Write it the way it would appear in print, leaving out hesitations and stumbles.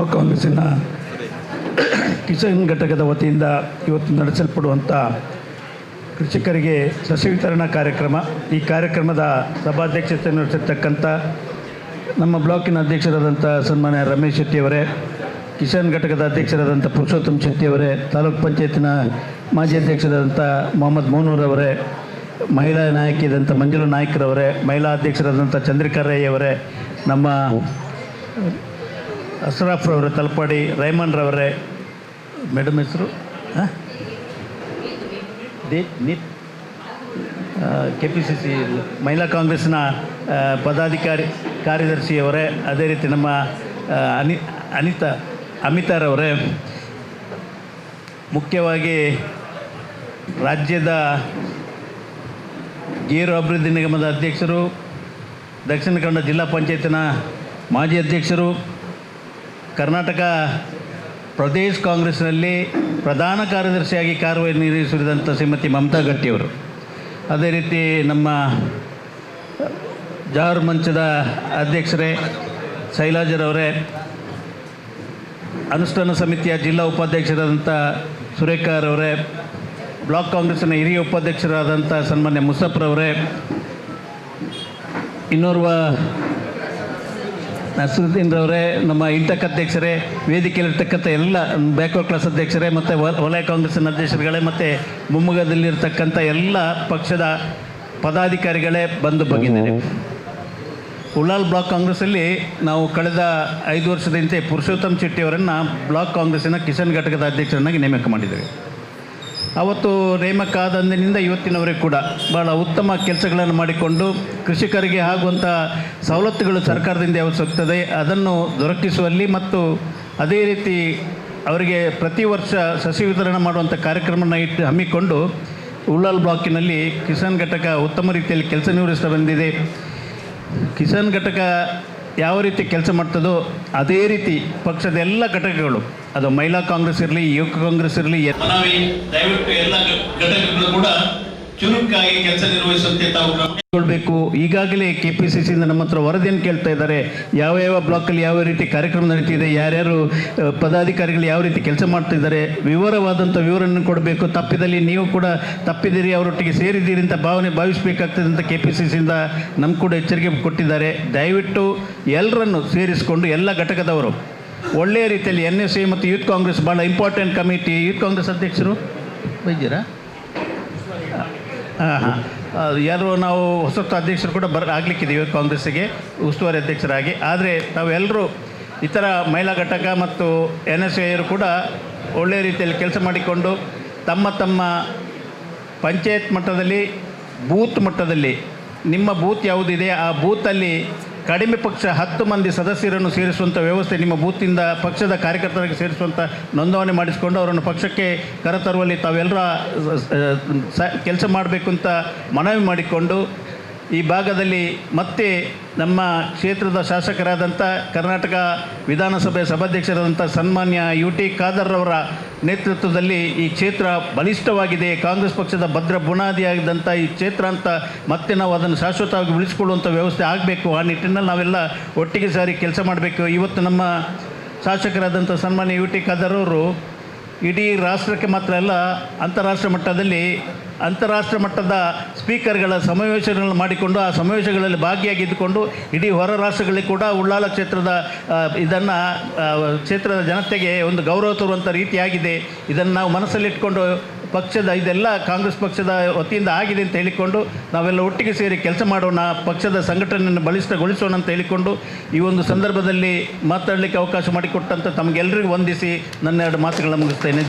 ಕಾಂಗ್ರೆಸ್ಸಿನ ಕಿಸಾನ್ ಘಟಕದ ವತಿಯಿಂದ ಇವತ್ತು ನಡೆಸಲ್ಪಡುವಂಥ ಕೃಷಿಕರಿಗೆ ಸಸಿ ವಿತರಣಾ ಕಾರ್ಯಕ್ರಮ. ಈ ಕಾರ್ಯಕ್ರಮದ ಸಭಾಧ್ಯಕ್ಷತೆ ನಡೆಸಿರ್ತಕ್ಕಂಥ ನಮ್ಮ ಬ್ಲಾಕಿನ ಅಧ್ಯಕ್ಷರಾದಂಥ ಸನ್ಮಾನ್ಯ ರಮೇಶ್ ಶೆಟ್ಟಿಯವರೇ, ಕಿಸಾನ್ ಘಟಕದ ಅಧ್ಯಕ್ಷರಾದಂಥ ಪುರುಷೋತ್ತಮ್ ಶೆಟ್ಟಿಯವರೇ, ತಾಲೂಕು ಪಂಚಾಯತಿನ ಮಾಜಿ ಅಧ್ಯಕ್ಷರಾದಂಥ ಮೊಹಮ್ಮದ್ ಮೋನೂರವರೇ, ಮಹಿಳಾ ನಾಯಕಿಯಾದಂಥ ಮಂಜುಳಾ ನಾಯ್ಕರವರೇ, ಮಹಿಳಾ ಅಧ್ಯಕ್ಷರಾದಂಥ ಚಂದ್ರಿಕಾ ರೈ ಅವರೇ, ನಮ್ಮ ಅಸ್ರಾಫ್ರವರೇ, ತಲಪಾಡಿ ರೈಮನ್ರವರೇ, ಮೇಡಮ್ ಹೆಸರು KPCC ಮಹಿಳಾ ಕಾಂಗ್ರೆಸ್ನ ಕಾರ್ಯದರ್ಶಿಯವರೇ, ಅದೇ ರೀತಿ ನಮ್ಮ ಅಮಿತಾರವರೇ, ಮುಖ್ಯವಾಗಿ ರಾಜ್ಯದ ಗೇರು ಅಭಿವೃದ್ಧಿ ನಿಗಮದ ಅಧ್ಯಕ್ಷರು, ದಕ್ಷಿಣ ಕನ್ನಡ ಜಿಲ್ಲಾ ಪಂಚಾಯತಿನ ಮಾಜಿ ಅಧ್ಯಕ್ಷರು, ಕರ್ನಾಟಕ ಪ್ರದೇಶ ಕಾಂಗ್ರೆಸ್ನಲ್ಲಿ ಪ್ರಧಾನ ಕಾರ್ಯದರ್ಶಿಯಾಗಿ ಕಾರ್ಯನಿರ್ವಹಿಸಿದಂಥ ಶ್ರೀಮತಿ ಮಮತಾ ಗಟ್ಟಿಯವರು, ಅದೇ ರೀತಿ ನಮ್ಮ ಜವಾಹರ್ ಮಂಚದ ಅಧ್ಯಕ್ಷರೇ ಶೈಲಾಜರವರೇ, ಅನುಷ್ಠಾನ ಸಮಿತಿಯ ಜಿಲ್ಲಾ ಉಪಾಧ್ಯಕ್ಷರಾದಂಥ ಸುರೇಖಾರವರೇ, ಬ್ಲಾಕ್ ಕಾಂಗ್ರೆಸ್ಸಿನ ಹಿರಿಯ ಉಪಾಧ್ಯಕ್ಷರಾದಂಥ ಸನ್ಮಾನ್ಯ ಮುಸಫ್ರವರೇ, ಇನ್ನೋರ್ವ ನಸರುದ್ದೀನ್ರವರೇ, ನಮ್ಮ ಇಂಟಕ್ ಅಧ್ಯಕ್ಷರೇ, ವೇದಿಕೆಯಲ್ಲಿರ್ತಕ್ಕಂಥ ಎಲ್ಲ ಬ್ಯಾಕ್ವರ್ಡ್ ಕ್ಲಾಸ್ ಅಧ್ಯಕ್ಷರೇ, ಮತ್ತು ವಲಯ ಕಾಂಗ್ರೆಸ್ಸಿನ ಅಧ್ಯಕ್ಷರುಗಳೇ, ಮತ್ತು ಮೊಮ್ಮಗದಲ್ಲಿರ್ತಕ್ಕಂಥ ಎಲ್ಲ ಪಕ್ಷದ ಪದಾಧಿಕಾರಿಗಳೇ, ಬಂದು ಬಗೆದಿದೆ. ಉಳ್ಳಾಲ್ ಬ್ಲಾಕ್ ಕಾಂಗ್ರೆಸ್ಸಲ್ಲಿ ನಾವು ಕಳೆದ 5 ವರ್ಷದಂತೆ ಪುರುಷೋತ್ತಮ್ ಶೆಟ್ಟಿಯವರನ್ನು ಬ್ಲಾಕ್ ಕಾಂಗ್ರೆಸ್ಸಿನ ಕಿಸಾನ್ ಘಟಕದ ಅಧ್ಯಕ್ಷರನ್ನಾಗಿ ನೇಮಕ ಮಾಡಿದ್ದೇವೆ. ಅವತ್ತು ನೇಮಕ ಆದಂದಿನಿಂದ ಇವತ್ತಿನವರೆಗೂ ಕೂಡ ಭಾಳ ಉತ್ತಮ ಕೆಲಸಗಳನ್ನು ಮಾಡಿಕೊಂಡು ಕೃಷಿಕರಿಗೆ ಆಗುವಂಥ ಸವಲತ್ತುಗಳು ಸರ್ಕಾರದಿಂದ ಯಾವುದು ಸಿಗ್ತದೆ ಅದನ್ನು ದೊರಕಿಸುವಲ್ಲಿ ಮತ್ತು ಅದೇ ರೀತಿ ಅವರಿಗೆ ಪ್ರತಿ ವರ್ಷ ಸಸಿ ವಿತರಣೆ ಮಾಡುವಂಥ ಕಾರ್ಯಕ್ರಮವನ್ನು ಹಮ್ಮಿಕೊಂಡು ಉಳ್ಳಾಲ್ ಬ್ಲಾಕಿನಲ್ಲಿ ಕಿಸಾನ್ ಘಟಕ ಉತ್ತಮ ರೀತಿಯಲ್ಲಿ ಕೆಲಸ ನಿರ್ವಹಿಸ್ತಾ ಬಂದಿದೆ. ಕಿಸಾನ್ ಘಟಕ ಯಾವ ರೀತಿ ಕೆಲಸ ಮಾಡ್ತದೋ ಅದೇ ರೀತಿ ಪಕ್ಷದ ಎಲ್ಲ ಘಟಕಗಳು, ಅದು ಮಹಿಳಾ ಕಾಂಗ್ರೆಸ್ ಇರಲಿ, ಯುವಕ ಕಾಂಗ್ರೆಸ್ ಇರಲಿ, ದಯವಿಟ್ಟು ಎಲ್ಲ ಘಟಕಗಳು ಕೂಡ ಚುರುಕಾಗಿ ಕೆಲಸ ನಿರ್ವಹಿಸುವಂತೆ ತಾವು ಕ್ರಮಗೊಳ್ಳಬೇಕು. ಈಗಾಗಲೇ KPCCಯಿಂದ ನಮ್ಮ ಹತ್ರ ವರದಿಯನ್ನು ಕೇಳ್ತಾ ಇದ್ದಾರೆ, ಯಾವ ಬ್ಲಾಕಲ್ಲಿ ಯಾವ ರೀತಿ ಕಾರ್ಯಕ್ರಮ ನಡೀತಿದೆ, ಯಾರ್ಯಾರು ಪದಾಧಿಕಾರಿಗಳು ಯಾವ ರೀತಿ ಕೆಲಸ ಮಾಡ್ತಿದ್ದಾರೆ, ವಿವರವಾದಂಥ ವಿವರವನ್ನು ಕೊಡಬೇಕು. ತಪ್ಪಿದಲ್ಲಿ ನೀವು ಕೂಡ ತಪ್ಪಿದ್ದೀರಿ, ಅವರೊಟ್ಟಿಗೆ ಸೇರಿದ್ದೀರಿ ಅಂತ ಭಾವಿಸಬೇಕಾಗ್ತದೆ ಅಂತ KPCCಯಿಂದ ನಮ್ಗೆ ಕೂಡ ಎಚ್ಚರಿಕೆ ಕೊಟ್ಟಿದ್ದಾರೆ. ದಯವಿಟ್ಟು ಎಲ್ಲರನ್ನು ಸೇರಿಸಿಕೊಂಡು ಎಲ್ಲ ಘಟಕದವರು ಒಳ್ಳೆಯ ರೀತಿಯಲ್ಲಿ NSA ಮತ್ತು ಯೂತ್ ಕಾಂಗ್ರೆಸ್ ಭಾಳ ಇಂಪಾರ್ಟೆಂಟ್ ಕಮಿಟಿ, ಯೂತ್ ಕಾಂಗ್ರೆಸ್ ಅಧ್ಯಕ್ಷರು ಬೈದ್ದೀರಾ? ಯಾರು ನಾವು ಹೊಸ ಅಧ್ಯಕ್ಷರು ಕೂಡ ಆಗಲಿಕ್ಕಿದ್ದೀವಿ ಕಾಂಗ್ರೆಸ್ಸಿಗೆ ಉಸ್ತುವಾರಿ ಅಧ್ಯಕ್ಷರಾಗಿ. ಆದರೆ ತಾವೆಲ್ಲರೂ ಇತರ ಮಹಿಳಾ ಘಟಕ ಮತ್ತು NSAಯರು ಕೂಡ ಒಳ್ಳೆಯ ರೀತಿಯಲ್ಲಿ ಕೆಲಸ ಮಾಡಿಕೊಂಡು ತಮ್ಮ ಪಂಚಾಯತ್ ಮಟ್ಟದಲ್ಲಿ, ಬೂತ್ ಮಟ್ಟದಲ್ಲಿ ನಿಮ್ಮ ಬೂತ್ ಯಾವುದಿದೆ ಆ ಬೂತಲ್ಲಿ ಕಡಿಮೆ ಪಕ್ಷ 10 ಮಂದಿ ಸದಸ್ಯರನ್ನು ಸೇರಿಸುವಂಥ ವ್ಯವಸ್ಥೆ, ನಿಮ್ಮ ಬೂತಿಂದ ಪಕ್ಷದ ಕಾರ್ಯಕರ್ತರಿಗೆ ಸೇರಿಸುವಂಥ ನೋಂದಣಿ ಮಾಡಿಸಿಕೊಂಡು ಅವರನ್ನು ಪಕ್ಷಕ್ಕೆ ಕರೆತರುವಲ್ಲಿ ತಾವೆಲ್ಲರ ಕೆಲಸ ಮಾಡಬೇಕು ಅಂತ ಮನವಿ ಮಾಡಿಕೊಂಡು, ಈ ಭಾಗದಲ್ಲಿ ಮತ್ತೆ ನಮ್ಮ ಕ್ಷೇತ್ರದ ಶಾಸಕರಾದಂಥ ಕರ್ನಾಟಕ ವಿಧಾನಸಭೆ ಸಭಾಧ್ಯಕ್ಷರಾದಂಥ ಸನ್ಮಾನ್ಯ UT ಖಾದರ್ರವರ ನೇತೃತ್ವದಲ್ಲಿ ಈ ಕ್ಷೇತ್ರ ಬಲಿಷ್ಠವಾಗಿದೆ, ಕಾಂಗ್ರೆಸ್ ಪಕ್ಷದ ಭದ್ರ ಬುನಾದಿಯಾಗಿದ್ದಂಥ ಈ ಕ್ಷೇತ್ರ ಅಂತ ಮತ್ತೆ ನಾವು ಅದನ್ನು ಶಾಶ್ವತವಾಗಿ ಉಳಿಸ್ಕೊಳ್ಳುವಂಥ ವ್ಯವಸ್ಥೆ ಆಗಬೇಕು. ಆ ನಿಟ್ಟಿನಲ್ಲಿ ನಾವೆಲ್ಲ ಒಟ್ಟಿಗೆ ಸಾರಿ ಕೆಲಸ ಮಾಡಬೇಕು. ಇವತ್ತು ನಮ್ಮ ಶಾಸಕರಾದಂಥ ಸನ್ಮಾನ್ಯ UT ಖಾದರ್ರವರು ಇಡೀ ರಾಷ್ಟ್ರಕ್ಕೆ ಮಾತ್ರ ಅಲ್ಲ, ಅಂತಾರಾಷ್ಟ್ರ ಮಟ್ಟದ ಸ್ಪೀಕರ್ಗಳ ಸಮಾವೇಶಗಳನ್ನು ಮಾಡಿಕೊಂಡು ಆ ಸಮಾವೇಶಗಳಲ್ಲಿ ಭಾಗಿಯಾಗಿದ್ದುಕೊಂಡು ಇಡೀ ಹೊರ ರಾಷ್ಟ್ರಗಳಿಗೆ ಕೂಡ ಉಳ್ಳಾಲ ಕ್ಷೇತ್ರದ ಕ್ಷೇತ್ರದ ಜನತೆಗೆ ಒಂದು ಗೌರವ ತರುವಂಥ ರೀತಿಯಾಗಿದೆ. ಇದನ್ನು ನಾವು ಮನಸ್ಸಲ್ಲಿಟ್ಕೊಂಡು ಪಕ್ಷದ ಇದೆಲ್ಲ ಕಾಂಗ್ರೆಸ್ ಪಕ್ಷದ ವತಿಯಿಂದ ಆಗಿದೆ ಅಂತ ಹೇಳಿಕೊಂಡು ನಾವೆಲ್ಲ ಒಟ್ಟಿಗೆ ಸೇರಿ ಕೆಲಸ ಮಾಡೋಣ, ಪಕ್ಷದ ಸಂಘಟನೆಯನ್ನು ಬಲಿಷ್ಠಗೊಳಿಸೋಣ ಅಂತ ಹೇಳಿಕೊಂಡು ಈ ಒಂದು ಸಂದರ್ಭದಲ್ಲಿ ಮಾತಾಡಲಿಕ್ಕೆ ಅವಕಾಶ ಮಾಡಿಕೊಟ್ಟಂಥ ತಮಗೆಲ್ಲರಿಗೂ ವಂದಿಸಿ ನನ್ನ 2 ಮಾತುಗಳನ್ನು ಮುಗಿಸ್ತೇನೆ.